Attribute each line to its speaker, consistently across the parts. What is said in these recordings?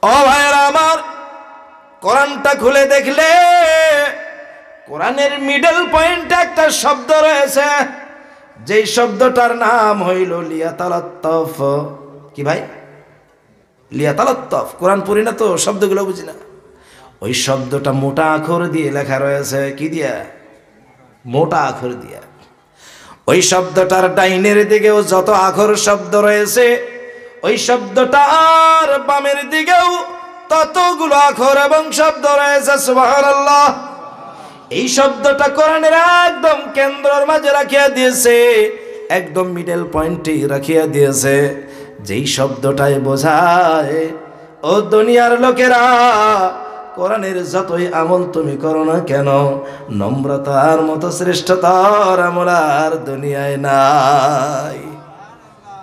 Speaker 1: ও ভাইরা আমার, কোরআনটা খুলে দেখলে কোরআনের মিডল পয়েন্টে একটা শব্দ রয়েছে, যেই শব্দটার নাম হইল লিয়াতালাত্তাফ। কি ভাই? লিয়াতালাত্তাফ। কোরআন পড়ি না তো, শব্দগুলো বুঝি না। ওই শব্দটা মোটা আখর দিয়ে লেখা রয়েছে। কি দিয়া? মোটা আখর দিয়া। ওই শব্দটার ডাইনের দিকেও যত আখর শব্দ রয়েছে, ওই শব্দটার বামের দিকেও ততগুলো আখর এবং শব্দ রয়েছে। সুবহানাল্লাহ। এই শব্দটা কোরআনের একদম কেন্দ্রের মাঝে রাখিয়া দিয়েছে, একদম মিডল পয়েন্টে রাখিয়া দিয়েছে, যেই শব্দটাই বোঝায় ও দুনিয়ার লোকেরা, কোরআনের যতই আমল তুমি করো না কেন, নম্রতার মতো শ্রেষ্ঠতার আমল আর দুনিয়ায় নাই।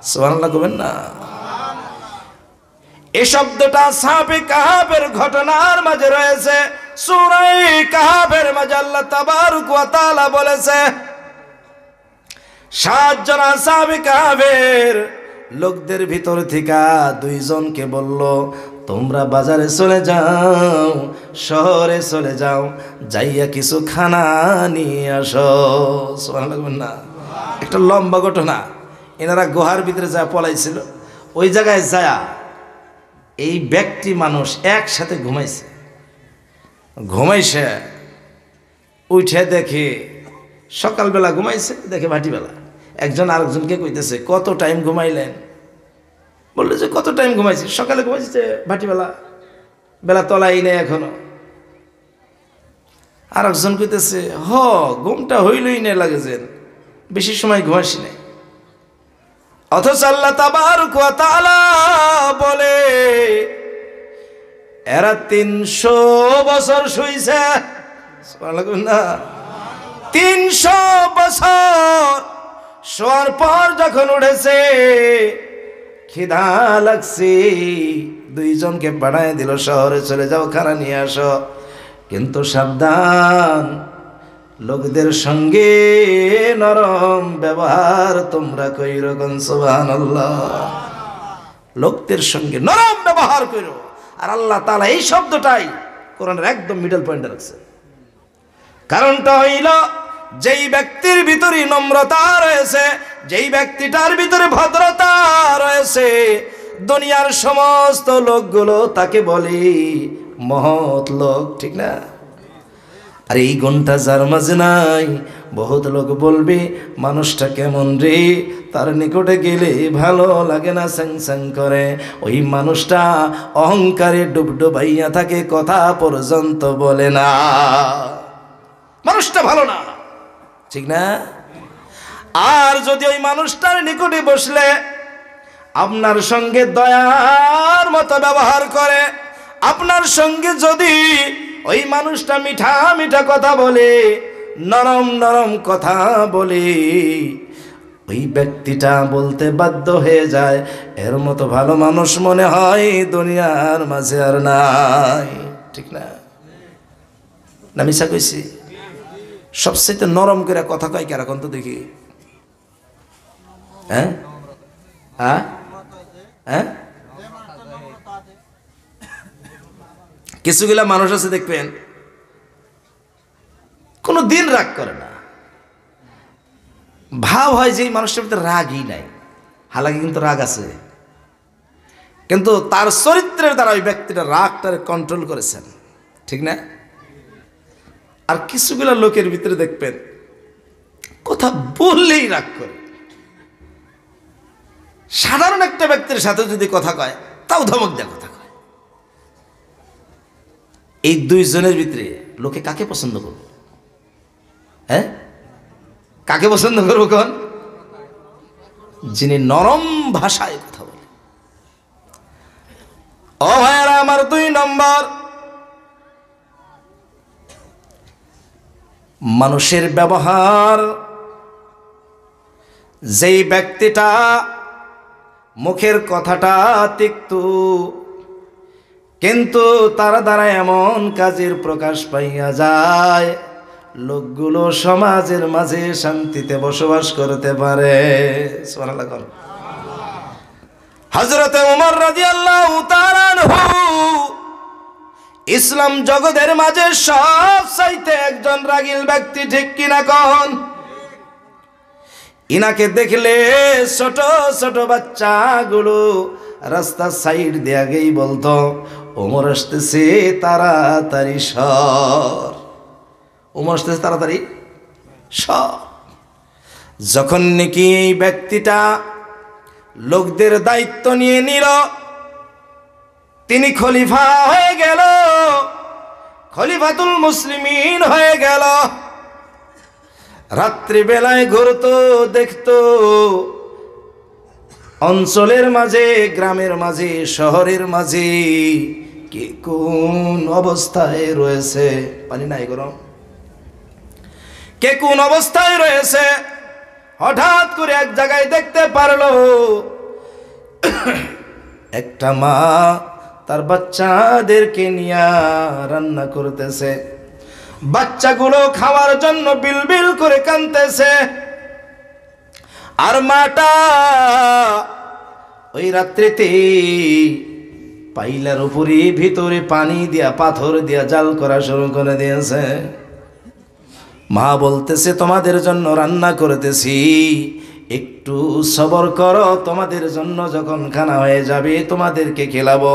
Speaker 1: সুবহানাল্লাহ কবেন না? এই শব্দটা সাহাবে কাহাবের ঘটনার মাঝে রয়েছে। সূরা কাহাবের মাঝে আল্লাহ তাবারক ওয়া তাআলা বলেছে, 7 জন সাহাবে কাহাবের লোকদের ভিতর থেকে 2 জনকে বলল, তোমরা বাজারে চলে যাও, শহরে চলে যাও, যাইয়া কিছু খানা নিয়ে আসো। সুবহানাল্লাহ না? একটা লম্বা ঘটনা। এনারা গুহার ভিতরে যা পলাইছিল, ওই জায়গায় যায় এই ব্যক্তি মানুষ একসাথে ঘুমাইছে। উঠে দেখে সকালবেলা ঘুমাইছে, দেখে ভাটিবেলা। একজন আরেকজনকে কইতেছে, কত টাইম ঘুমাইলেন? বললো যে কত টাইম ঘুমাইছি, সকালে ঘুমাইছে, ভাটিবেলা, বেলা তলাই নেই এখনো। আরেকজন কইতেছে, ঘুমটা হইলই না লাগেছেন, বেশি সময় ঘুমাইছি নাই। অথচ আল্লাহ তাবারক ওয়া তাআলা বলে, এরা 300 বছর শুইছে। সুবহানাল্লাহ না? 300 বছর শোয়ার পর যখন উঠেছে, খিদা লাগছে, 2 জনকে পাঠায় দিল, শহরে চলে যাও, খানা নিয়ে আসো। কিন্তু সাবধান, লোকদের সঙ্গে নরম ব্যবহার তোমরা কইরো। সুবহানাল্লাহ। লোকদের সঙ্গে নরম ব্যবহার কইরো। আর আল্লাহ তাআলা এই শব্দটাই কোরআনের একদম মিডল পয়েন্টে রাখছে। কারণটা হইল, যেই ব্যক্তির ভিতরে নম্রতা রয়েছে, যেই ব্যক্তিটার ভিতরে ভদ্রতা রয়েছে, দুনিয়ার সমস্ত লোকগুলো তাকে বলে মহৎ লোক। ঠিক না? আর এই গুণটা যার মাঝে নাই, বহুত লোক বলবে মানুষটা কেমন রে, তার নিকটে গেলে ভালো লাগে না, স্যাং স্যাং করে। ওই মানুষটা অহংকারে ডুবডুবাইয়া থাকে, কথা পর্যন্ত বলে না, মানুষটা ভালো না। ঠিক না? আর যদি ওই মানুষটার নিকটে বসলে আপনার সঙ্গে দয়ার মতো ব্যবহার করে, আপনার সঙ্গে যদি ওই মানুষটা মিঠা মিঠা কথা বলে, নরম নরম কথা বলে, ওই ব্যক্তিটা বলতে বাধ্য হয়ে যায়, এর মতো ভালো মানুষ মনে হয় দুনিয়ার মাঝে আর নাই। ঠিক না? না মিছা কইছি? সবচেয়ে নরম করে কথা কয় কারা কোন তো দেখি? হ্যাঁ হ্যাঁ হ্যাঁ, কিছুগুলা মানুষ আছে দেখবেন কোনো দিন রাগ করে না, ভাব হয় যে এই মানুষটার ভিতরে রাগই নাই, হালাকি কিন্তু রাগ আছে, কিন্তু তার চরিত্রের দ্বারা ওই ব্যক্তিটা রাগটারে কন্ট্রোল করেছেন। ঠিক না? আর কিছুগুলা লোকের ভিতরে দেখবেন কথা বললেই রাগ করে। সাধারণ একটা ব্যক্তির সাথে যদি কথা কয়, তাও ধমক দেয় কথা কয়। এই 2 জনের ভিতরে লোকে কাকে পছন্দ করবে? হ্যাঁ, কাকে পছন্দ করবো? কোন? যিনি নরম ভাষায় কথা বলে। ও ভাইরা আমার, 2 নম্বর, মানুষের ব্যবহার। যেই ব্যক্তিটা মুখের কথাটা তিক্ত, কিন্তু তার দ্বারা এমন কাজের প্রকাশ পাইয়া যায়, লোকগুলো সমাজের মাঝে শান্তিতে বসবাস করতে পারে। সুবহানাল্লাহ। হযরতে ওমর রাদিয়াল্লাহু তাআলা আনহু ইসলাম জগতের মাঝে সব চাইতে একজন রাগিল ব্যক্তি, ঠিক কিনা কন? ইনাকে দেখলে ছোট ছোট বাচ্চাগুলো রাস্তার সাইড দিয়ে আগেই বলতো, ওমর আসতেছে তাড়াতাড়ি সর, ওমর আসতেছে তাড়াতাড়ি সর। যখন নাকি এই ব্যক্তিটা লোকদের দায়িত্ব নিয়ে নিল, তিনি খলিফা হয়ে গেল, খলিফাতুল মুসলিমিন হয়ে গেল। রাত্রিবেলায় ঘুরতো, দেখতো অঞ্চলের মাঝে, গ্রামের মাঝে, শহরের মাঝে কে কোন অবস্থায় রয়েছে, পানি নাই গরম, কে কোন অবস্থায় রয়েছে। হঠাৎ করে এক জায়গায় দেখতে পারলো একটা মা তার বাচ্চাদেরকে নিয়ে রান্না করতেছে। বাচ্চাগুলো খাওয়ার জন্য বিলবিল করে কাঁদতেছে, আর মাটা ওই রাত্রিতে পাইলার উপরে ভিতরে পানি দিয়া, পাথর দিয়া জাল করা শুরু করে দিয়েছে। মা বলতেছে, তোমাদের জন্য রান্না করতেছি, একটু সবর করো, তোমাদের জন্য যখন খানা হয়ে যাবে তোমাদেরকে খেলাবো,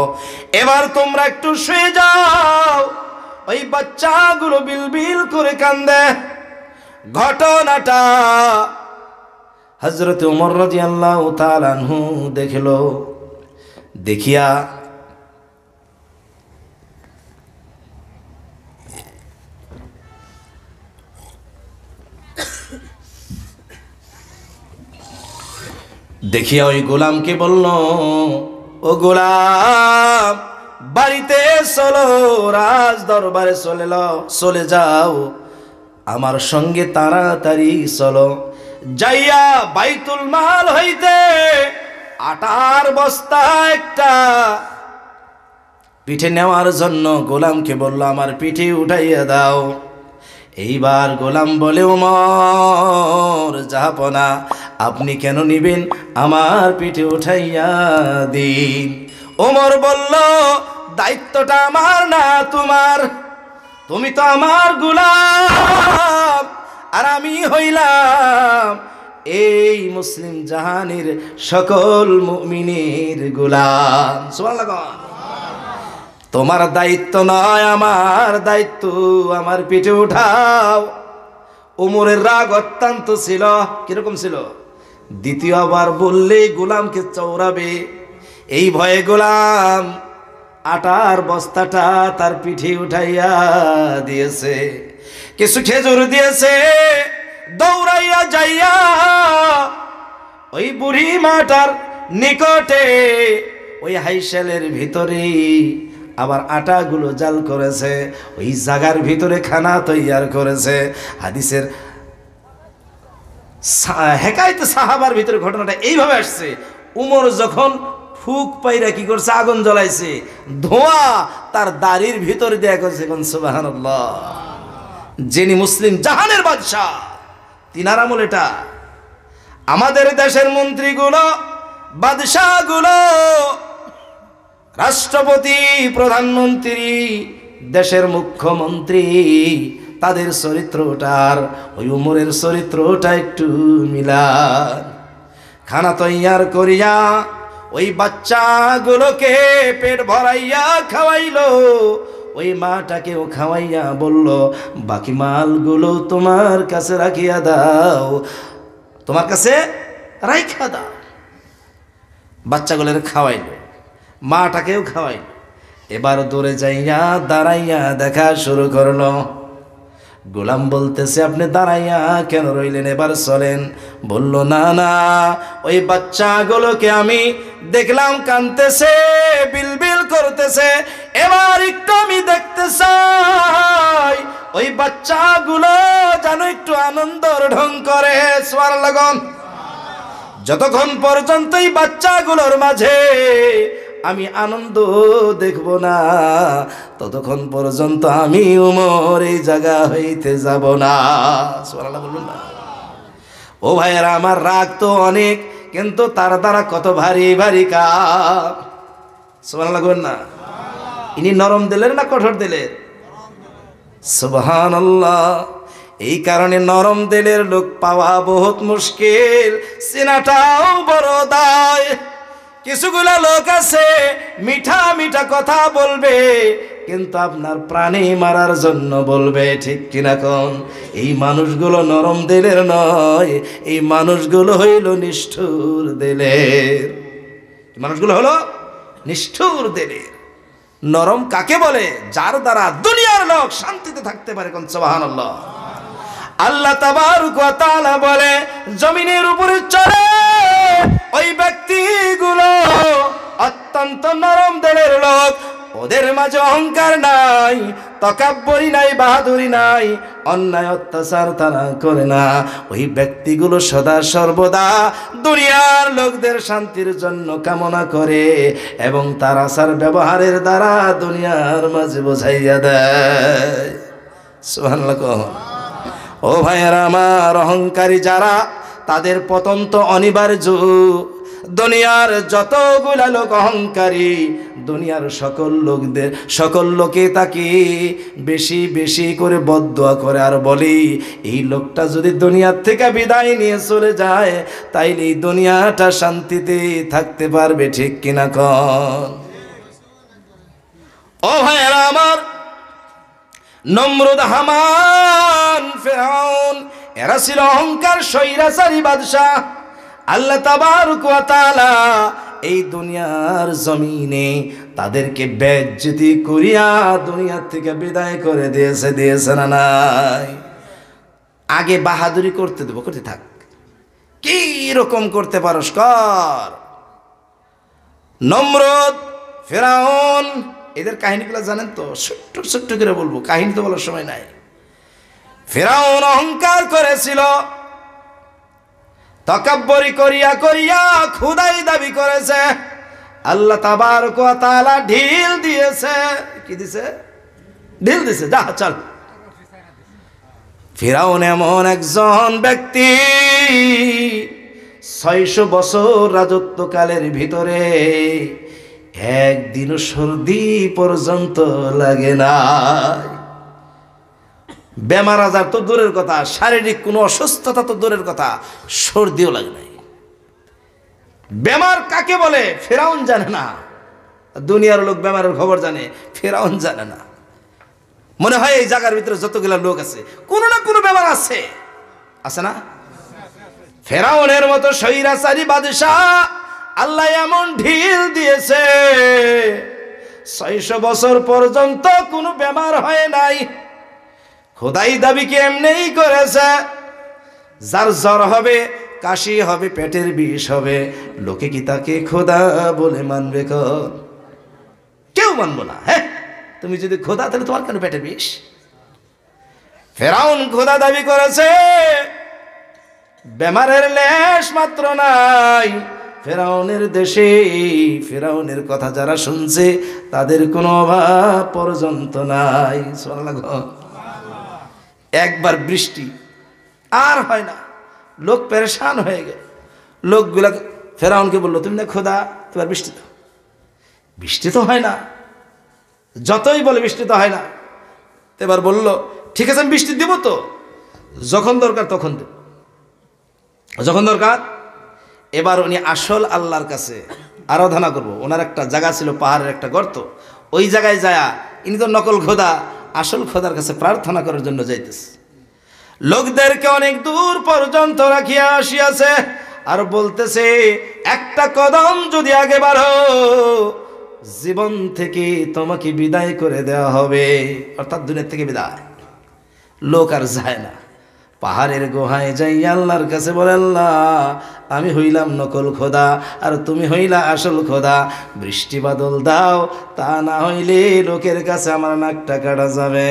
Speaker 1: এবার তোমরা একটু শুয়ে যাও। ওই বাচ্চাগুলো বিলবিল করে কান্দে। ঘটনাটা হযরত ওমর রাদিয়াল্লাহু তাআলা আনহু দেখলো, দেখিয়া ওই গোলামকে বলল, ও গোলাম, বাড়িতে চলো, রাজ দরবারে চলে যাও, আমার সঙ্গে তাড়াতাড়ি চলো। যাইয়া বাইতুল মাল হইতে আটার বস্তা একটা পিঠে নেওয়ার জন্য গোলামকে বলল, আমার পিঠে উঠাইয়া দাও। এইবার গোলাম বলে, ওমর জাহাপনা, আপনি কেন নিবেন, আমার পিঠে উঠাইয়া দিন। ওমর বলল, দায়িত্বটা আমার না তোমার, তুমি তো আমার গোলাম, আর আমি হইলাম এই মুসলিম জাহানের সকল মুমিনের গোলাম। সুবহানাল্লাহ। তোমার দায়িত্ব নয়, আমার দায়িত্ব, আমার পিঠে উঠাও। ওমরের রাগ অত্যন্ত ছিল। কিরকম ছিল? দ্বিতীয়বার বললে গোলামকে চৌরাবে, এই ভয়ে গোলাম আটার বস্তাটা তার পিঠে উঠাইয়া দিয়েছে, কিছু খেজুর দিয়েছে। দৌড়াইয়া যাইয়া ওই বুড়ি মাটার নিকটে ওই হাইশেলের ভিতরে আবার আটাগুলো জাল করেছে, ওই জায়গার ভিতরে খানা তৈয়ার করেছে। হাদিসের হেকায়েতে সাহাবার ভিতরে ঘটনাটা এইভাবে আসছে। উমর যখন ফুক পাইরা কি করছে, আগুন জ্বলাইছে, ধোঁয়া তার দাড়ির ভিতরে দেয়া করছে। সুবহানাল্লাহ। যিনি মুসলিম জাহানের বাদশাহ, তিনার আমল এটা। আমাদের দেশের মন্ত্রীগুলো, বাদশাহগুলো, রাষ্ট্রপতি, প্রধানমন্ত্রী, দেশের মুখ্যমন্ত্রী, তাদের চরিত্রটার ওই উমরের চরিত্রটা একটু মিলান। খানা তৈয়ার করিয়া ওই বাচ্চাগুলোকে পেট ভরাইয়া খাওয়াইলো, ওই মাটাকেও খাওয়াইয়া বলল, বাকি মালগুলো তোমার কাছে রাখিয়া দাও, তোমার কাছে রাইখা দাও। বাচ্চাগুলোর খাওয়াইলো, মাটাকেও খাওয়াইলো। এবার দূরে যাইয়া দাঁড়াইয়া দেখা শুরু করলো। গোলাম বলতেছে, আপনি দাঁড়াইয়া কেন রইলেন, এবার চলেন। বলল, না না, ওই বাচ্চাগুলোকে আমি দেখলাম কাঁদতেছে, বিলবিল করতেছে, এবার একটু আমি দেখতে চাই ওই বাচ্চাগুলো যেন একটু আনন্দর ঢং করে। সুবহানাল্লাহ। যতক্ষণ পর্যন্ত এই বাচ্চাগুলোর মাঝে আমি আনন্দ দেখব না, ততক্ষণ পর্যন্ত আমি উমর এই জায়গা হইতে যাব না। সুবহানাল্লাহ বলুন না। ও ভাইয়েরা, আমার রাগ তো অনেক, কিন্তু তার দ্বারা কত ভারী ভারী কাজ। সুবহানাল্লাহ বলুন না। ইনি নরম দিলের না কঠোর দিলের? সুবহানাল্লাহ। এই কারণে নরম দিলের লোক পাওয়া বহুত মুশকিল, চেনাটাও বড় দায়। কিছুগুলা লোক আছে মিঠা মিঠা কথা বলবে, কিন্তু আপনার প্রাণী মারার জন্য বলবে, ঠিক কিনা কোন? এই মানুষগুলো নরম দিলের নয়, এই মানুষগুলো হইল নিষ্ঠুর দিলের। মানুষগুলো হলো নিষ্ঠুর দিলের। নরম কাকে বলে? যার দ্বারা দুনিয়ার লোক শান্তিতে থাকতে পারে। কোন সুবহানাল্লাহ। আল্লাহ তাবারক ওয়া তাআলা বলে, জমিনের উপরে চলে ওই ব্যক্তিগুলো অত্যন্ত নরম দিলের লোক। ওদের মাঝে অহংকার নাই, তাকাব্বুরি নাই, বাহাদুরি নাই, অন্যায় অত্যাচার তারা করে না। ওই ব্যক্তিগুলো সদা সর্বদা দুনিয়ার লোকদের শান্তির জন্য কামনা করে এবং তার আচার ব্যবহারের দ্বারা দুনিয়ার মাঝে বোঝাইয়া দেয়। সুবহানাল্লাহ। ও ভাইয়েরা আমার, অহংকারী যারা, তাদের পতন তো অনিবার্য। দুনিয়ার যতগুলা লোক অহংকারী, দুনিয়ার সকল লোকে তাকে বেশি বেশি করে বদদুয়া করে আর বলি, এই লোকটা যদি দুনিয়ার থেকে বিদায় নিয়ে চলে যায় তাইলে এই দুনিয়াটা শান্তিতে থাকতে পারবে, ঠিক কিনা কোন? ও ভাইয়েরা আমার, নমরুদ, হামান, ফিরআউন এরা ছিল অহংকার স্বৈরাচারী বাদশাহ। আল্লাহ তাবারক ওয়া তাআলা এই দুনিয়ার জমিনে তাদেরকে বেইজ্জতি করিয়া দুনিয়া থেকে বিদায় করে দিয়েছে না নাই? আগে বাহাদুরি করতে দেবো, করতে থাক, কি রকম করতে পারস কর। নমরুদ, ফিরআউন এদের কাহিনীগুলো জানেন তো? ছোট্ট ছোট্ট করে বলবো, কাহিনী তো বলার সময় নাই। ফিরআউন অহংকার করেছিল, তাকাব্বুরি করিয়া করিয়া খোদাই দাবি করেছে। আল্লাহ তাবারক ওয়া তাআলা ঢিল দিয়েছে। কি দিছে? ঢিল দিছে, যা চল। ফিরআউন এমন একজন ব্যক্তি, 600 বছর রাজত্বকালের ভিতরে একদিনও সর্দি পর্যন্ত লাগে না। বেমার আজার তো দূরের কথা, শারীরিক কোনো অসুস্থতা তো দূরের কথা, সর্দিও লাগে নাই। বেমার কাকে বলে ফিরআউন জানে না। দুনিয়ার লোক বেমারের খবর জানে, ফিরআউন জানে না। মনে হয় এই জায়গার ভিতরে যতগুলা লোক আছে কোনো না কোনো বেমার আছে, আছে না? ফিরআউনের মতো স্বৈরাচারী বাদশাহ আল্লাহ এমন ঢিল দিয়েছে, 600 বছর পর্যন্ত কোনো বেমার হয় নাই। খোদাই দাবি কি এমনিই করেছে? যার জ্বর হবে, কাশি হবে, পেটের বিষ হবে, লোকে কি তাকে খোদা বলে মানবে? কেউ মানবো না। হ্যাঁ, তুমি যদি খোদা তাহলে তোমার কেন পেটের বিষ? ফিরআউন খোদা দাবি করেছে, বেমারের লেশ মাত্র নাই ফিরআউনের দেশে। ফিরআউনের কথা যারা শুনছে তাদের কোনো অভাব পর্যন্ত নাই। সুবহানাল্লাহ। একবার বৃষ্টি আর হয় না, লোক পেরেশান হয়ে গেল। লোকগুলা ফিরআউনকে বললো, তুমি না খোদা, তোমার বৃষ্টি দাও। বৃষ্টি তো হয় না, যতই বলে বৃষ্টি তো হয় না। এবার বলল, ঠিক আছে আমি বৃষ্টি দেবো তো, যখন দরকার তখন দেব, যখন দরকার। এবার উনি আসল আল্লাহর কাছে আরাধনা করবো। ওনার একটা জায়গা ছিল, পাহাড়ের একটা গর্ত, ওই জায়গায় যায় ইনি তো নকল খোদা, আসল খোদার কাছে প্রার্থনা করার জন্য যাইতেছে। লোকদেরকে অনেক দূর পর্যন্ত রাখিয়া আসিয়াছে আর বলতেছে, একটা কদম যদি আগে বাড়ো জীবন থেকে তোমাকে বিদায় করে দেওয়া হবে, অর্থাৎ দুনিয়া থেকে বিদায়। লোক আর যায় না, পাহাড়ের গুহায় যাই আল্লাহর কাছে বলে, আল্লাহ আমি হইলাম নকল খোদা আর তুমি হইলা আসল খোদা, বৃষ্টি বাদল দাও, তা না হইলে লোকের কাছে আমার নাকটা কাটা যাবে।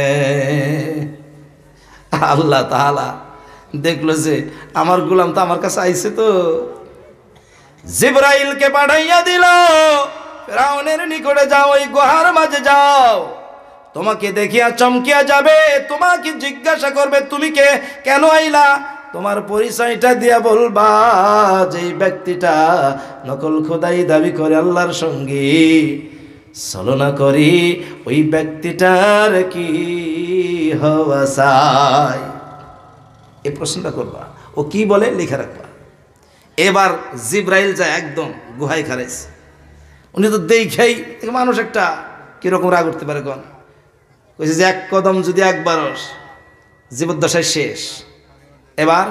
Speaker 1: আল্লাহ তাআলা দেখলো যে আমার গোলাম তো আমার কাছে আইছে, তো জিবরাইলকে পাঠাইয়া দিল, ফিরআউনের নিকটে যাও, ওই গুহার মাঝে যাও, তোমাকে দেখিয়া চমকিয়া যাবে, তোমাকে জিজ্ঞাসা করবে তুমি কে, কেন আইলা, তোমার পরিচয়টা দিয়া বলবা যে ব্যক্তিটা নকল খোদাই দাবি করে আল্লাহর সঙ্গী। ছলনা করি ওই ব্যক্তিটার কি হওয়া চাই? এই প্রশ্নটা করবা, ও কি বলে লিখে রাখবা। এবার জিব্রাইল যায় একদম গুহায় খারাইছে। উনি তো দেখেই মানুষ একটা কিরকম রাগ উঠতে পারে কোন, কইছে যে এক কদম যদি একবারস জীবদ্দশায় শেষ। এবার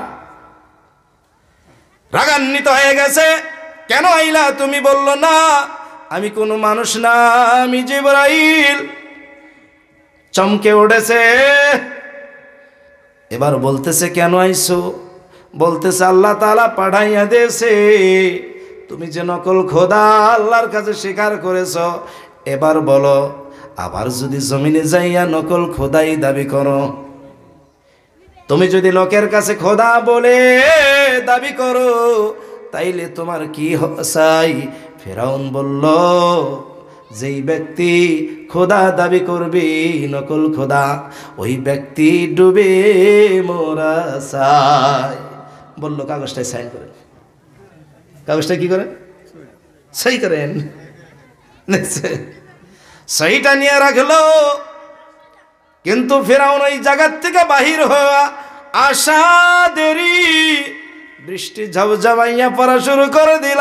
Speaker 1: রাগান্বিত হয়ে গেছে, কেন আইলা তুমি? বলল না আমি কোনো মানুষ না, আমি জিবরাইল। চমকে উঠেছে। এবার বলতেছে কেন আইছো? বলতেছে আল্লাহ তাআলা পাঠাইয়া দিয়েছে, তুমি যে নকল খোদা আল্লাহর কাছে স্বীকার করেছ। এবার বলো, আবার যদি জমিনে যাইয়া নকল খোদাই দাবি করো, তুমি যদি লোকের কাছে খোদা বলে দাবি করো, তাইলে তোমার কি চাই? ফেরাউন বলল, যেই ব্যক্তি খোদা দাবি করবে নকল খোদা, ওই ব্যক্তি ডুবে মোরা চাই। বলল কাগজটায় সাইন করেন। কাগজটা কি করেন? সই করেন। সইটা নিয়ে রাখলো। কিন্তু ফেরাউন ওই জায়গার থেকে বাহির হওয়া আশা দেরি, বৃষ্টি ঝাপঝাপাইয়া পড়া শুরু করে দিল।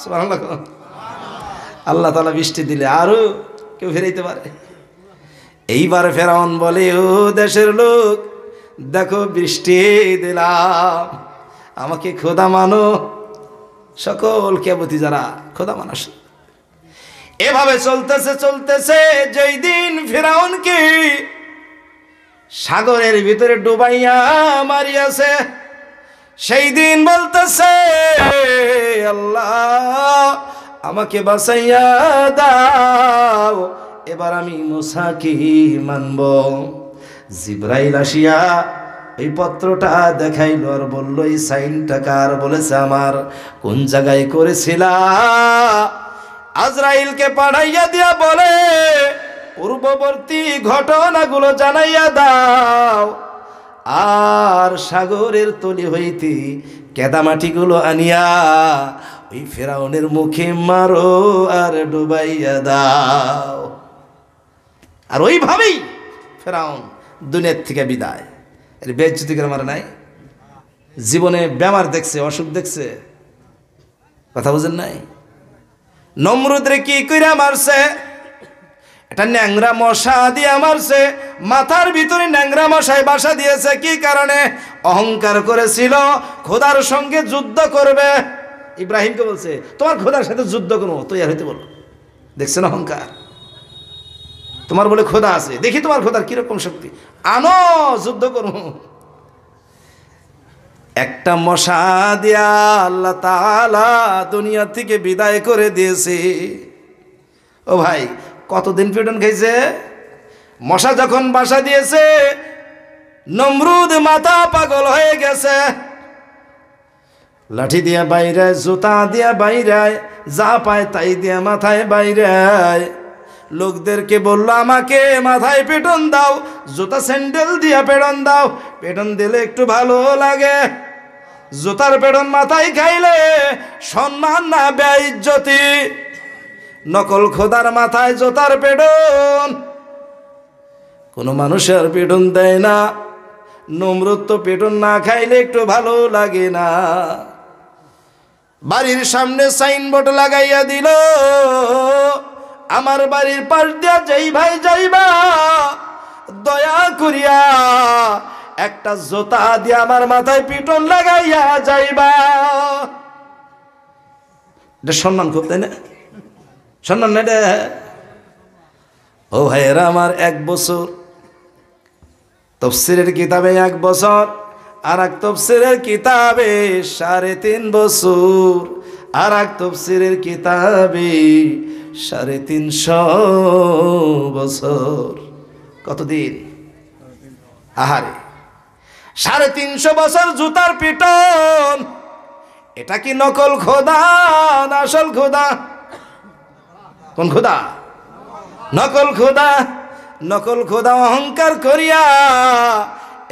Speaker 1: সুবহানাল্লাহ। আল্লাহ তাআলা বৃষ্টি দিলে আরো কেউ ফেরাইতে পারে? এইবার ফেরাউন বলে, ও দেশের লোক, দেখো বৃষ্টি দিলাম, আমাকে খোদা মানো। সকল কেবতী যারা খোদা মানুষ। এভাবে চলতেছে চলতেছে, যেই দিন ফেরাউনকে সাগরের ভিতরে ডুবাইয়া মারিয়াছে, সেই দিন বলতেছে আল্লাহ আমাকে বাঁচাইয়া দাও, এবার আমি মুসাকে মানব। জিব্রাইল আসিয়া এই পত্রটা দেখাইল আর বলল, এই সাইনটা কার? বলেছে আমার। কোন জায়গায় করেছিলা? আজরাইলকে পাঠাইয়া দিয়া বলে, পূর্ববর্তী ঘটনাগুলো জানাইয়া দাও, আর সাগরের তলি হইতে কেদামাটিগুলো আনিয়া ওই ফেরাউনের মুখে মারো আর ডুবাইয়া দাও। আর ওইভাবেই ফেরাউন দুনিয়ার থেকে বিদায়। এর বেজ্জতি করে মারে নাই? জীবনে বেমার দেখছে, অসুখ দেখছে, কথা বুঝেন নাই? নমরুদরে কি কইরা মারছে? এটা ন্যাংরা মশা দিয়া মারছে। মাথার ভিতরে ন্যাংরা মশায় বাসা দিয়েছে। কি কারণে? অহংকার করেছিল, খোদার সঙ্গে যুদ্ধ করবে। ইব্রাহিমকে বলছে, তোমার খোদার সাথে যুদ্ধ করবো, তৈরি হইতে বলো। দেখছেন অহংকার? তোমার বলে খোদা আছে, দেখি তোমার খোদার কিরকম শক্তি, আনো যুদ্ধ করবো। একটা মশা দিয়া আল্লাহ তাআলা দুনিয়া থেকে বিদায় করে দিয়েছে। ও ভাই, কতদিন পিটন খাইছে? মশা যখন বাসা দিয়েছে, নমরুদ মাথা পাগল হয়ে গেছে। লাঠি দিয়া বাইরে, জুতা দিয়া বাইরে, যা পায় তাই দিয়া মাথায় বাইরে। লোকদেরকে বললো, আমাকে মাথায় পেটন দাও, জুতা স্যান্ডেল দিয়া পেটন দাও, পেটন দিলে একটু ভালো লাগে। জুতার পেটন মাথায় খাইলে সম্মান না বেইজ্জতি। নকল খোদার মাথায় জুতার পেটন, কোনো মানুষের পেটন দেয় না। নমরুদ তো পেটন না খাইলে একটু ভালো লাগে না। বাড়ির সামনে সাইনবোর্ড লাগাইয়া দিল, আমার বাড়ির পাশ দিয়া যেই ভাই যাইবা, দয়া করিয়া একটা জোতা দিয়ে আমার মাথায় পিটন লাগাইয়া যাইবা। এটা সম্মান খুব, তাই না? সম্মান না এটা? ও ভাইয়েরা আমার, 1 বছর তাফসীরের কিতাবে 1 বছর, আর এক তাফসীরের কিতাবে 3.5 বছর, আর এক তাফসীরের কিতাবে 350 বছর। কতদিন? আহারে, 350 বছর জুতার পিটন। এটা কি নকল খোদা না আসল খোদা? কোন খোদা? নকল খোদা। নকল খোদা অহংকার করিয়া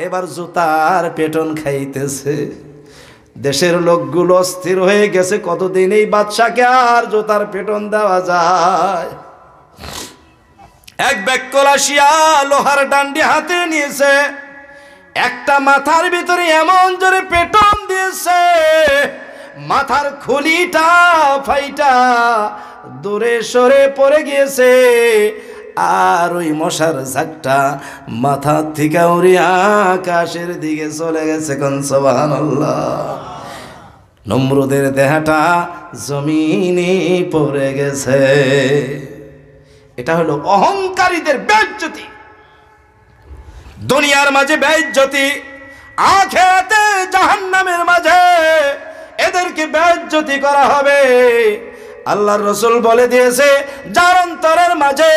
Speaker 1: এবার জুতার পেটন খাইতেছে। দেশের লোকগুলো অস্থির হয়ে গেছে, কতদিন এই বাদশাকে আর জুতার পেটন দেওয়া যায়? এক বেকল আসিয়া লোহার ডান্ডি হাতে নিয়েছে, একটা মাথার ভিতরে এমন জোরে পেটন দিয়েছে, মাথার খুলিটা ফাইটা দূরে সরে পড়ে গিয়েছে। আর ওই মশার ঝাঁকটা মাথা থেকে উড়ে আকাশের দিকে চলে গেছে। কোন সুবহানাল্লাহ। নমরুদের দেহটা জমিনে পড়ে গেছে। এটা হলো অহংকারীদের বেইজ্জতি, দুনিয়ার মাঝে বেইজ্জতি, আখিরাতে জাহান্নামের মাঝে এদেরকে বেইজ্জতি করা হবে। আল্লাহর রাসূল বলে দিয়েছে, যার অন্তরের মাঝে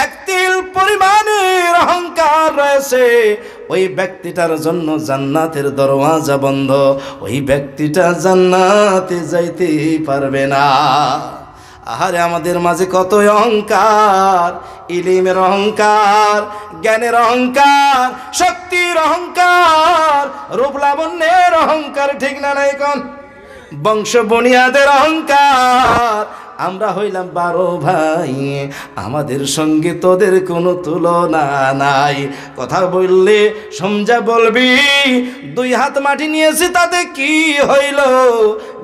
Speaker 1: এক তিল পরিমাণের অহংকার রয়েছে, ওই ব্যক্তিটার জন্য জান্নাতের দরওয়াজা বন্ধ, ওই ব্যক্তিটা জান্নাতে যাইতে পারবে না। আহারে আমাদের মাঝে কত অহংকার, ইলমের অহংকার, জ্ঞানের অহংকার, শক্তির অহংকার, রূপ লাবণ্যের অহংকার, ঠিক না নাই কোন? বংশ বুনিয়াদের অহংকার। আমরা হইলাম 12 ভাই, আমাদের সঙ্গে তোদের কোনো তুলনা নাই। কথা বললে সমঝা বলবি, 2 হাত মাটি নিয়েছি তাতে কি হইল,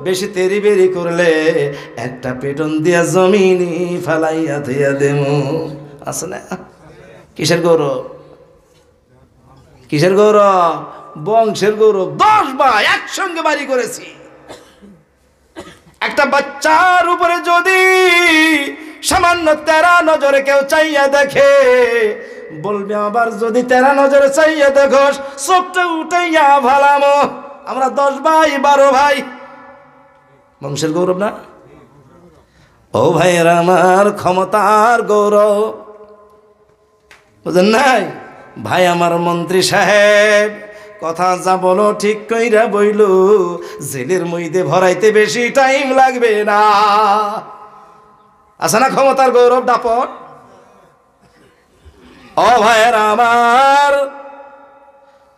Speaker 1: বেশি তেরি বেরি করলে একটা পেটন দিয়া জমিনি ফালাইয়া দিয়া দেমু। আছে না? কিসের গৌরব? কিসের গৌরব? বংশের গৌরব। 10 ভাই একসঙ্গে বাড়ি করেছি। একটা বাচ্চার উপরে যদি সামান্য 13 নজরে কেউ চাইয়া দেখে, বলবে আবার যদি 13 নজরে চাইয়া দেখোস চোখটা উঠাইয়া ভালামো। আমরা 10 ভাই 12 ভাই, বংশের গৌরব না? ও ভাইয়েরা আমার, ক্ষমতার গৌরব বুঝেন নাই? ভাই আমার মন্ত্রী সাহেব, কথা যা বলো ঠিক কইরা বইল, জেলের মধ্যে ভরাইতে বেশি টাইম লাগবে না। আছে না ক্ষমতার গৌরব দাপট? ও ভাইয়েরা আমার,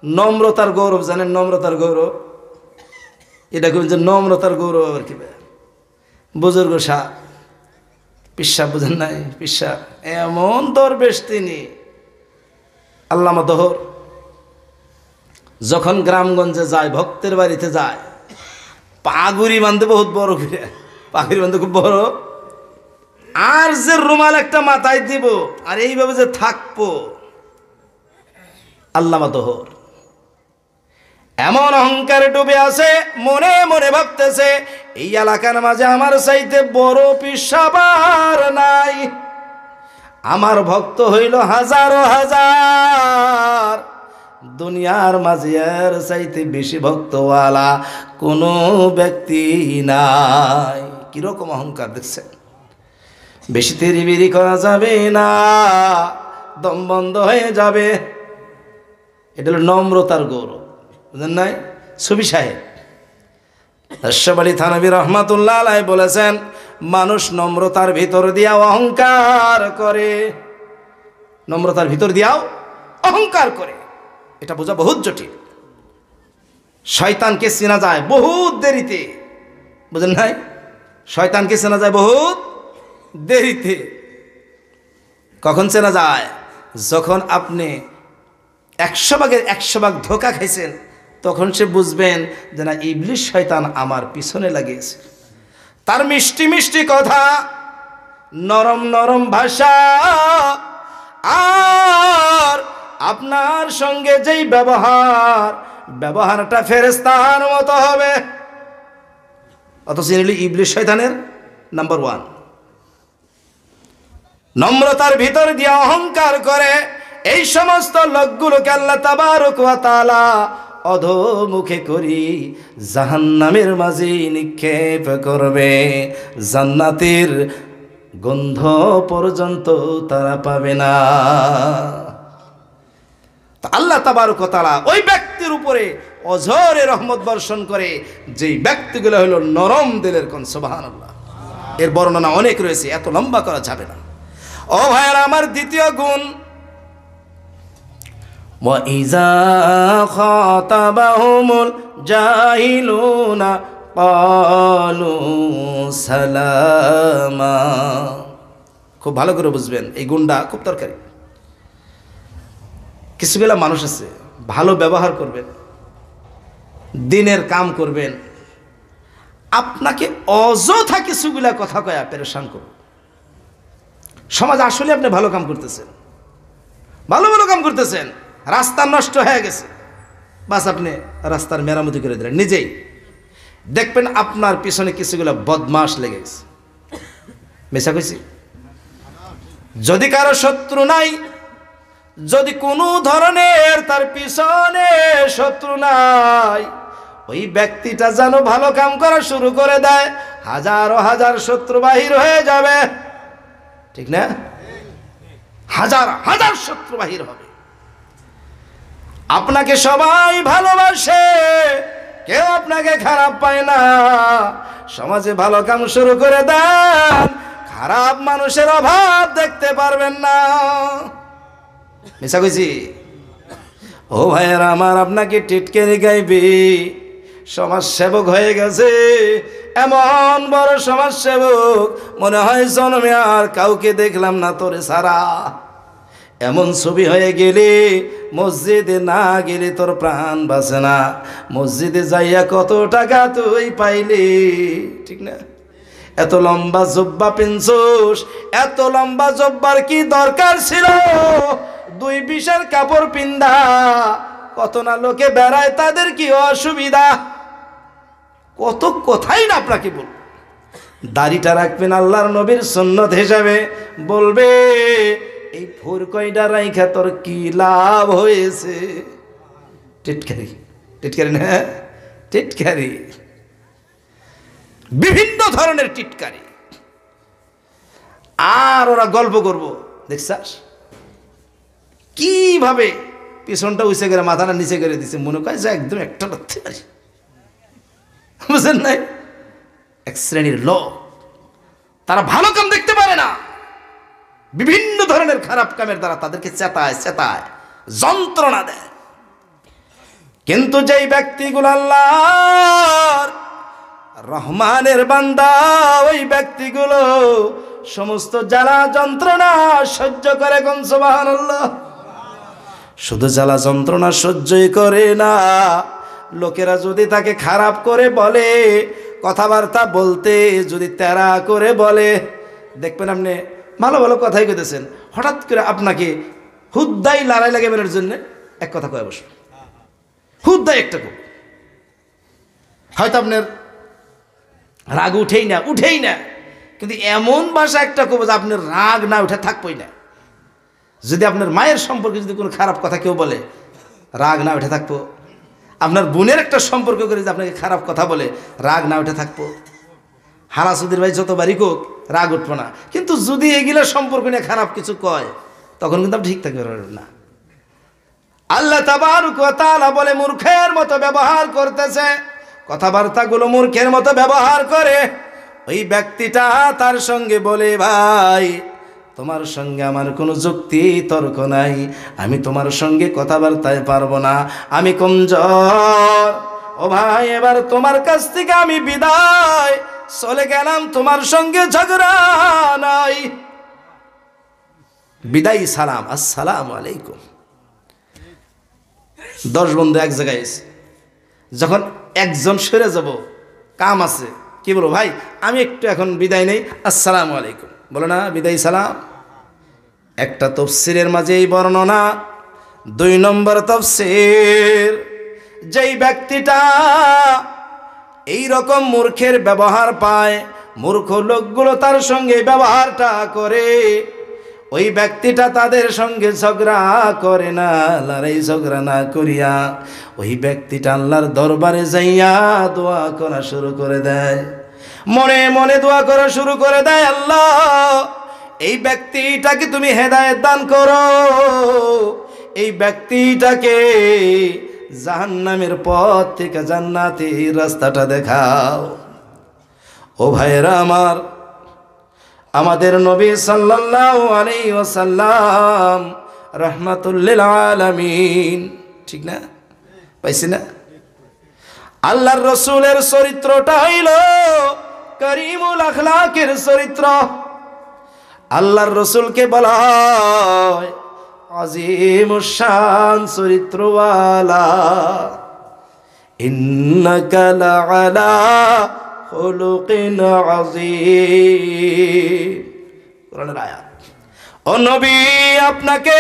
Speaker 1: নম্রতার গৌরব জানেন? নম্রতার গৌরব এটা কি? নম্রতার গৌরব আবার কি? বুজুর্গ শাহ পিসা, বুঝেন নাই? পিসা এমন দরবেশ তিনি, আল্লামা দহর যখন গ্রামগঞ্জে যায়, ভক্তের বাড়িতে যায়, পাগুড়ি বান্ধে বহুত বড় করে, পাগুড়ি বান্ধে খুব বড়, আর যে রুমাল একটা মাথায় দিব আর এইভাবে যে থাকবো, আল্লামা দহর এমন অহংকারে ডুবে আছে, মনে মনে ভাবতেছে এই এলাকার মাঝে আমার চাইতে বড় পিসাবার নাই, আমার ভক্ত হইল হাজারো হাজার, দুনিয়ার মাঝে এর চাইতে বেশি ভক্তওয়ালা কোনো ব্যক্তি নাই। কিরকম অহংকার দেখছেন? বেশি তেরিবিরি করা যাবে না, দম বন্ধ হয়ে যাবে। এটা হলো নম্রতার গৌরব, বুঝলেন নাই? সুবি সাহেব আশরাফ আলী থানভী রহমাতুল্লাহ আলাইহি বলেছেন, মানুষ নম্রতার ভিতর দিয়া অহংকার করে, নম্রতার ভিতর দিয়াও অহংকার করে। এটা বোঝা বহুত জটিল। শয়তানকে চেনা যায় বহুত দেরিতে, বুঝলেন নাই? শয়তানকে চেনা যায় বহুত দেরিতে। কখন চেনা যায়? যখন আপনি 100 ভাগের 100 ভাগ ধোঁকা খাইছেন, তখন সে বুঝবেন যে না, ইবলিশ শয়তান আমার পিছনে লাগিয়েছে। তার মিষ্টি মিষ্টি কথা, নরম নরম ভাষা, আর আপনার সঙ্গে যেই ব্যবহারটা ফেরেশতার মতো হবে। অথচ ইবলিশ শয়তানের নাম্বার 1। নম্রতার ভিতর দিয়ে অহংকার করে। এই সমস্ত লোকগুলোকে আল্লাহ তাবারক ওয়া তাআলা অধোমুখে করি জাহান্নামের মাঝে নিক্ষেপ করবে। জান্নাতের গন্ধ পর্যন্ত তারা পাবে না। আল্লাহ তাবারক ওয়া তাআলা ওই ব্যক্তির উপরে অঝরে রহমত বর্ষণ করে যেই ব্যক্তিগুলো হলো নরম দিলের। কোন সুবহানাল্লাহ। এর বর্ণনা অনেক রয়েছে, এত লম্বা করা যাবে না। ও ভাইরা আমার, দ্বিতীয় গুণ, وَإِذَا خَاطَبَهُمُ الْجَاهِلُونَ قَالُوا سَلَامًا। খুব ভালো করে বুঝবেন, এই গুণটা খুব দরকারি। কিছুগুলা মানুষ আছে ভালো ব্যবহার করবেন, দিনের কাম করবেন, আপনাকে অযথা কিছুগুলা কথা কয়া পেরেশান করবে। সমাজ আসলে আপনি ভালো কাম করতেছেন, ভালো ভালো কাম করতেছেন, রাস্তা নষ্ট হয়ে গেছে, বাস আপনি রাস্তার মেরামতি করে দিলেন নিজেই, দেখবেন আপনার পিছনে কিছুগুলা বদমাশ লেগে গেছে। মিছা কইছি? যদি কারো শত্রু নাই, যদি কোনো ধরনের তার পিছনে শত্রু নাই, ওই ব্যক্তিটা যেন ভালো কাম করা শুরু করে দেয়, হাজার হাজার শত্রু বাহির হয়ে যাবে। ঠিক না? হাজার হাজার শত্রু বাহির হবে। আপনাকে সবাই ভালোবাসে, কেউ আপনাকে খারাপ পায় না। সমাজে ভালো কাম শুরু করে দেন, খারাপ মানুষের অভাব দেখতে পারবেন না। মিছা কইছি? ও ভাইয়েরা আমার, আপনাকে টিটকারি গাইবি, সমাজ সেবক হয়ে গেছে, এমন বড় সমাজ সেবক মনে হয় জন্মে আর কাউকে দেখলাম না তোরে সারা। এমন ছবি হয়ে গেলে মসজিদে না গেলে তোর প্রাণ বাঁচে না। মসজিদে যাইয়া কত টাকা তুই পাইলি, ঠিক না? এত লম্বা জব্বা পিনছোস, এত লম্বা জব্বার কি দরকার ছিল? 2 বিশের কাপড় পিন্দা কত না লোকে বেড়ায়, তাদের কি অসুবিধা? কত কথাই না আপনাকে বল। দাড়িটা রাখবেন আল্লাহর নবীর সুন্নত হিসাবে, বলবে এই ফুর কয়টা রাইখা তোর কি লাভ হয়েছে? টিটকারি, টিটকারি না, টিটকারি, বিভিন্ন ধরনের টিটকারি। আর ওরা গল্প করব, দেখছাস কিভাবে পিছনটা উঁচে করে মাথাটা নিচে করে দিছে, মনে করে যে একদম একটা রাখতে পারি। বুঝেন নাই? এক শ্রেণীর লোক, তারা ভালো কাম দেখতে পারে না, বিভিন্ন ধরনের খারাপ কামের দ্বারা তাদেরকে চেতায় চেতায় যন্ত্রণা দেয়। কিন্তু যেই ব্যক্তিগুলো আল্লাহর রহমানের বান্দা, ওই ব্যক্তিগুলো সমস্ত জ্বালা যন্ত্রণা সহ্য করে। কোন সুবহানাল্লাহ! শুধু জ্বালা যন্ত্রণা সহ্যই করে না, লোকেরা যদি তাকে খারাপ করে বলে, কথাবার্তা বলতে যদি তেরা করে বলে, দেখবেন আপনি ভালো ভালো কথাই কইতেছেন, হঠাৎ করে আপনাকে হুদ্দাই লড়াই লাগে বেরোর জন্য এক কথা কয়ে বসবে, হুদ্দাই একটা কো, হয়তো আপনার রাগ উঠেই না, কিন্তু এমন ভাষা একটা কব যে আপনার রাগ না উঠে থাকবই না। যদি আপনার মায়ের সম্পর্কে যদি কোনো খারাপ কথা কেউ বলে, রাগ না উঠে থাকবো। আপনার বোনের একটা সম্পর্ক করে যদি আপনাকে খারাপ কথা বলে, রাগ না উঠে থাকবো। হারাসুদির ভাই যতবারই কোক রাগ উঠবো না, কিন্তু যদি এগুলো সম্পর্ক নিয়ে খারাপ কিছু কয়, তখন কিন্তু আপনি ঠিক থাকতে পারবেন না। আল্লাহ তাবারক ওয়া তাআলা বলে মূর্খের মতো ব্যবহার করতেছে, কথাবার্তাগুলো মূর্খের মতো ব্যবহার করে। ওই ব্যক্তিটা তার সঙ্গে বলে, ভাই তোমার সঙ্গে আমার কোনো যুক্তি তর্ক নাই, আমি তোমার সঙ্গে কথাবার্তায় পারবো না, আমি কমজোর। ও ভাই, এবার তোমার কাছ থেকে আমি বিদায়, চলে গেলাম, তোমার সঙ্গে ঝগড়া নাই। বিদায় সালাম, আসসালামু আলাইকুম। 10 বন্ধু এক জায়গায় এসে, যখন একজন সরে যাব, কাম আছে, কি বলবো ভাই আমি একটু এখন বিদায় নেই, আসসালামু আলাইকুম বলো না, বিদায় সালাম। একটা তাফসীরের মাঝে এই বর্ণনা। 2 নম্বর তাফসীর, যেই ব্যক্তিটা এই রকম মূর্খের ব্যবহার পায়, মূর্খ লোকগুলো তার সঙ্গে ব্যবহারটা করে, ওই ব্যক্তিটা তাদের সঙ্গে ঝগড়া করে না, লড়াই ঝগড়া না করিয়া ওই ব্যক্তিটা আল্লাহর দরবারে যাইয়া দোয়া করা শুরু করে দেয়, মনে মনে দোয়া করা শুরু করে দেয়, আল্লাহ এই ব্যক্তিটাকে তুমি হেদায়েত দান করো, এই ব্যক্তিটাকে জাহান্নামের পথ থেকে জান্নাতের রাস্তাটা দেখাও। ও ভাইরা আমার, আমাদের নবী সাল্লাল্লাহু আলাইহি ওয়াসাল্লাম রাহমাতুল আলামিন, ঠিক না? পাইছি না? আল্লাহর রাসূলের চরিত্রটা হইল করিমুল আখলাকের চরিত্র। আল্লাহর রসুলকে বলা হয় আজিমুশ শান চরিত্রওয়ালা, ইন্নাকা লাআলা খুলুকিন আযীম। কোরআনের আয়াত। ও নবী, আপনাকে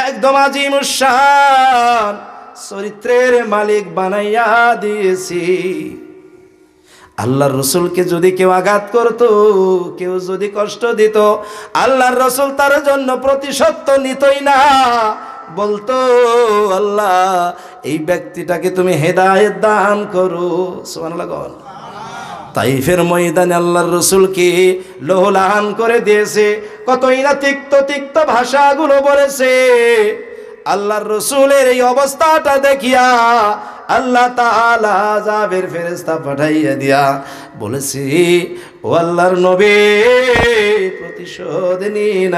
Speaker 1: একদম আজিমুশ শান চরিত্রের মালিক বানাইয়া দিয়েছি। আল্লাহর রসুলকে যদি কেউ আঘাত করত, কেউ যদি কষ্ট দিত, আল্লাহর রসুল তার জন্য প্রতিশোধ তো নিতই না, বলতো আল্লাহ এই ব্যক্তিটাকে তুমি হেদায়েত দান করো। সুবহানাল্লাহ। তাইফের ময়দানে আল্লাহর রসুলকে লোহলান করে দিয়েছে, কতই না তিক্ত তিক্ত ভাষাগুলো বলেছে। আল্লাহর রসুলের এই অবস্থাটা দেখিয়া আল্লাহ তাআলা আযাবের ফেরেশতা পাঠাইয়া দিয়া বলেছে, ও আল্লাহর নবী, প্রতিশোধ নিন।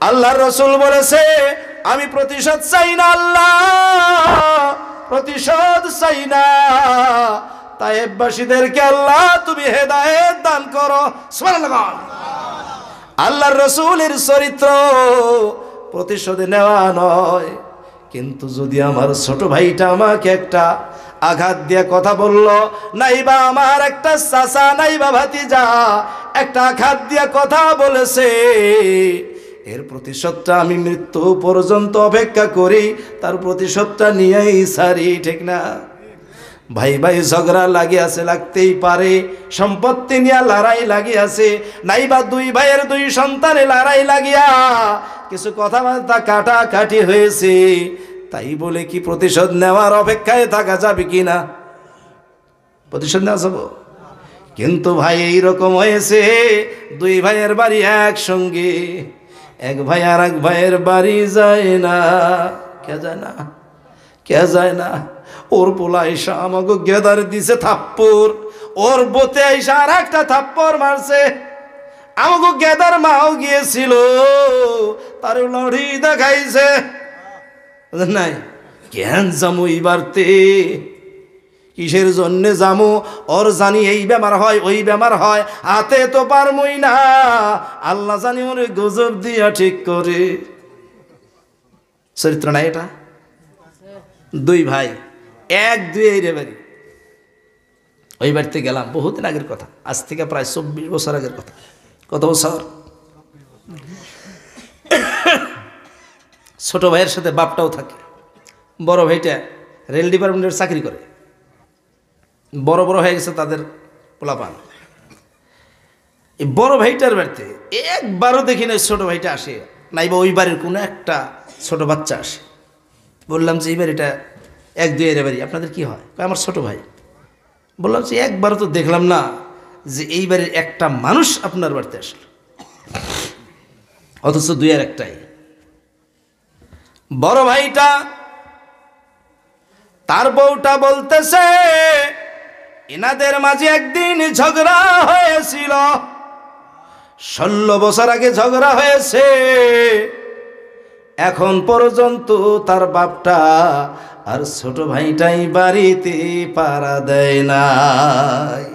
Speaker 1: আল্লাহর রসুল বলেছে, আমি প্রতিশোধ চাই না আল্লাহ, প্রতিশোধ চাই না। তায়েববাসীদেরকে আল্লাহ তুমি হেদায়েত দান করো। সুবহানাল্লাহ। আল্লাহর রসুলের চরিত্র প্রতিশোধ নেওয়া নয়, কিন্তু যদি আমার ছোট ভাইটা আমাকে একটা আঘাত দিয়ে কথা বলল, নাইবা আমার একটা চাচা নাইবা ভাতিজা একটা আঘাত দিয়ে কথা বলেছে, এর প্রতিশোধটা আমি মৃত্যু পর্যন্ত অপেক্ষা করি, তার প্রতিশোধটা নিয়েই সারি। ঠিক না? ভাই ভাই ঝগড়া লাগিয়াছে, লাগতেই পারে। সম্পত্তি নিয়ে লড়াই লাগিয়াছে, নাইবা দুই ভাইয়ের দুই সন্তানে লড়াই লাগিয়া কিছু কথাবার্তা কাটাকাটি হয়েছে, তাই বলে কি প্রতিশোধ নেওয়ার অপেক্ষায় থাকা যাবে কি না? প্রতিশোধ নেওয়া যাব। কিন্তু ভাই এইরকম হয়েছে, দুই ভাইয়ের বাড়ি একসঙ্গে, এক ভাই আর এক ভাইয়ের বাড়ি যায় না। কে যায় না? কে যায় না? ওর পোলা আইসা আমাকে গেদার দিছে থাপ্পড়, ওর বোতে আইসা আর একটা থাপ্পড় মারছে। আমাকে গেদার মাও গিয়েছিল, তার লড়ি দেখাইছে নাই। কেন জামু এইবারতে? কিসের জন্য জামু? ওর জানি এই বেমার হয়, ওই বেমার হয়, হাতে তো পারমই না, আল্লাহ জানি ওরে গজব দিয়া ঠিক করে। চরিত্র নাই এটা? দুই ভাই, এক দুই রে বাড়ি। ওই বাড়িতে গেলাম, বহুদিন আগের কথা, আজ থেকে প্রায় 24 বছর আগের কথা। কত বছর? ছোট ভাইয়ের সাথে বাপটাও থাকে। বড় ভাইটা রেল ডিপার্টমেন্টের চাকরি করে, বড় বড় হয়ে গেছে তাদের পোলাপান। এই বড় ভাইটার বাড়িতে একবারও দেখি না ছোট ভাইটা আসে, নাইবা ওই বাড়ির কোনো একটা ছোট বাচ্চা আসে। বললাম যে এই বাড়িটা এক দুই এর বাড়ি, আপনাদের কি হয়? আমার ছোট ভাই। বললাম যে একবারও তো দেখলাম না যে এই বাড়ির একটা মানুষ আপনার বাড়িতে আসলো, অথচ দুই আর একটাই। বড় ভাইটা তার বউটা বলতেছে, এনাদের মাঝে একদিন ঝগড়া হয়েছিল, 16 বছর আগে ঝগড়া হয়েছে, এখন পর্যন্ত তার বাপটা আর ছোট ভাইটাই বাড়িতে পাড়া দেয় নাই।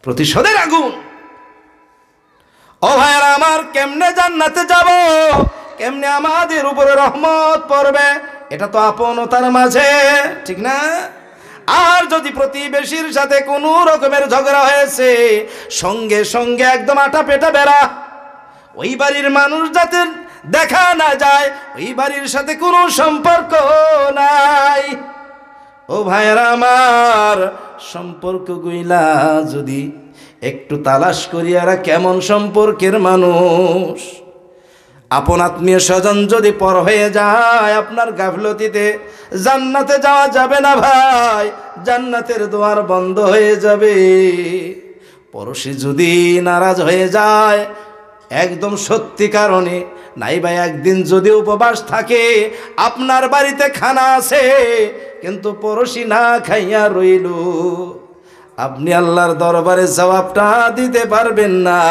Speaker 1: প্রতিশোধের আগুন। ও ভাইরা আমার, কেমনে জান্নাতে যাব? কেমনে আমাদের উপরে রহমত পড়বে? এটা তো আপনতার মাঝে, ঠিক না? আর যদি প্রতিবেশীর সাথে কোনো রকমের ঝগড়া হয়েছে, সঙ্গে সঙ্গে একদম আটা পেটা বেড়া, ওই বাড়ির মানুষ যাতে দেখা না যায়, ওই বাড়ির সাথে কোনো সম্পর্ক নাই। ও ভাইরা আমার, সম্পর্ক গুইলা যদি একটু তালাশ করি, এরা কেমন সম্পর্কের মানুষ। আপন আত্মীয় স্বজন যদি পর হয়ে যায় আপনার গাফলতিতে, জান্নাতে যাওয়া যাবে না ভাই, জান্নাতের দুয়ার বন্ধ হয়ে যাবে। পড়শি যদি নারাজ হয়ে যায় একদম সত্যি কারণে, নাই ভাই একদিন যদি উপবাস থাকে, আপনার বাড়িতে খানা আছে কিন্তু পড়শি না খাইয়া রইল, আপনি আল্লাহর দরবারে জবাবটা দিতে পারবেন না।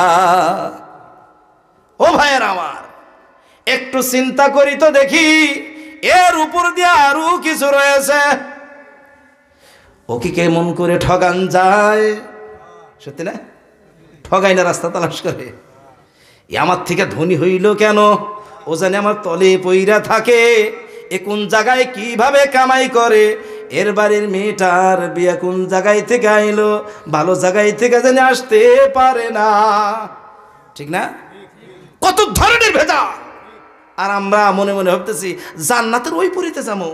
Speaker 1: ও ভাইয়ের আমার, একটু চিন্তা করি তো দেখি, এর উপর দিয়ে আরো কিছু রয়েছে। ও কি কেমন করে ঠগান যায়? সত্যি না? ঠগাই না, রাস্তা তালাশ করে। আমার থেকে ধনী হইল কেন, ও জানে আমার তলে পইরা থাকে, এ কোন জায়গায় কিভাবে কামাই করে, এর বাড়ির মেয়েটার বিয়ে কোন জায়গায় থেকে আইলো, ভালো জায়গায় থেকে জানে আসতে পারে না, ঠিক না? কত ধরনের ভেজা। আর আমরা মনে মনে ভাবতেছি জান্নাতের ওই পুরীতে যাবো।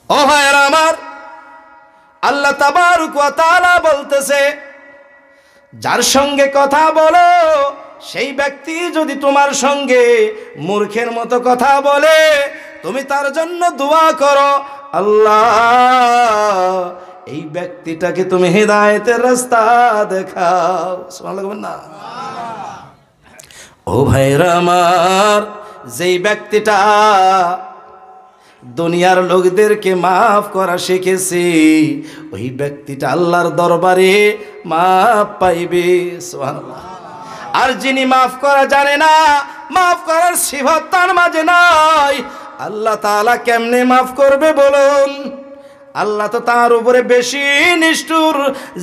Speaker 1: ও ভাইরা আমার, আল্লাহ তাবারক ওয়া তাআলা বলতেছে, যার সঙ্গে কথা বলো সেই ব্যক্তি যদি তোমার সঙ্গে মূর্খের মতো কথা বলে, তুমি তার জন্য দোয়া করো, আল্লাহ এই ব্যক্তিটাকে তুমি হেদায়েতের রাস্তা দেখাও। সুবহানাল্লাহ না? ও ভাইরা আমার, যেই ব্যক্তিটা দুনিয়ার লোকদেরকে মাফ করা শিখেছে, ওই ব্যক্তিটা আল্লাহর দরবারে মাফ পাইবে। সুবহানাল্লাহ। আর যিনি মাফ করা জানে না, মাফ করার সিফাত তার মাঝে নাই, আল্লাহ তাআলা কেমনে মাফ করবে বলুন? আল্লাহ তো তার উপরে বেশি নিষ্ঠুর,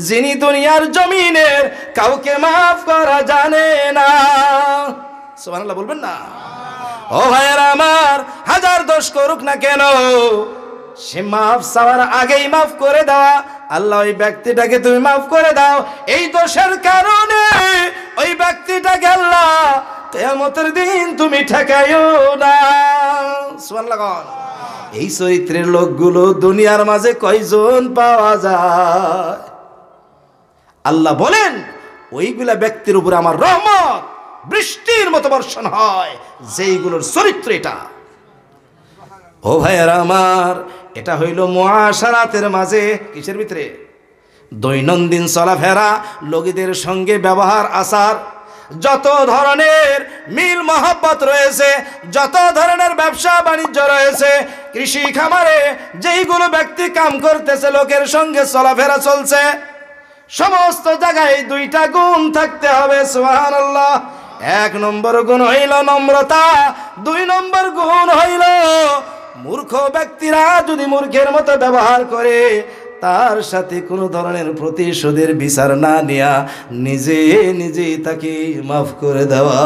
Speaker 1: যিনি দুনিয়ার জমিনের কাউকে মাফ করা জানে না। সুবহানাল্লাহ বলবেন না? ও ভাইয়েরা আমার, হাজার দোষ করুক না কেন, সে মাফ চাওয়ার আগেই মাফ করে দেওয়া, আল্লাহ ওই ব্যক্তিটাকে তুমি মাফ করে দাও, এই দোষের কারণে ওই ব্যক্তিটাকে আল্লাহ কিয়ামতের দিন তুমি ঠেকাইও না। সুবহানাল্লাহ। এই চরিত্রের লোকগুলো দুনিয়ার মাঝে কয়জন পাওয়া যায়? আল্লাহ বলেন, ওইগুলা ব্যক্তির উপর আমার রহমত বৃষ্টির মতো বর্ষণ হয়, যেইগুলোর চরিত্র এটা। ও ভাইয়েরা আমার, এটা হইল মুআশারাতের মাঝে, কিসের ভিতরে? দৈনন্দিন চলাফেরা, লোকদের সঙ্গে ব্যবহার আচার, যত ধরনের মিল মহব্বত রয়েছে, যত ধরনের ব্যবসা বাণিজ্য রয়েছে, কৃষি খামারে যেইগুলো ব্যক্তি কাম করতেছে, লোকের সঙ্গে চলাফেরা চলছে, সমস্ত জায়গায় দুইটা গুণ থাকতে হবে। সুবহানাল্লাহ। এক নম্বর গুণ হইল নম্রতা, দুই নম্বর গুণ হইল মূর্খ ব্যক্তিরা যদি মূর্খের মতো ব্যবহার করে, তার সাথে কোনো ধরনের প্রতিশোধের বিচার না নেয়া, নিজে নিজে তাকে মাফ করে দেওয়া।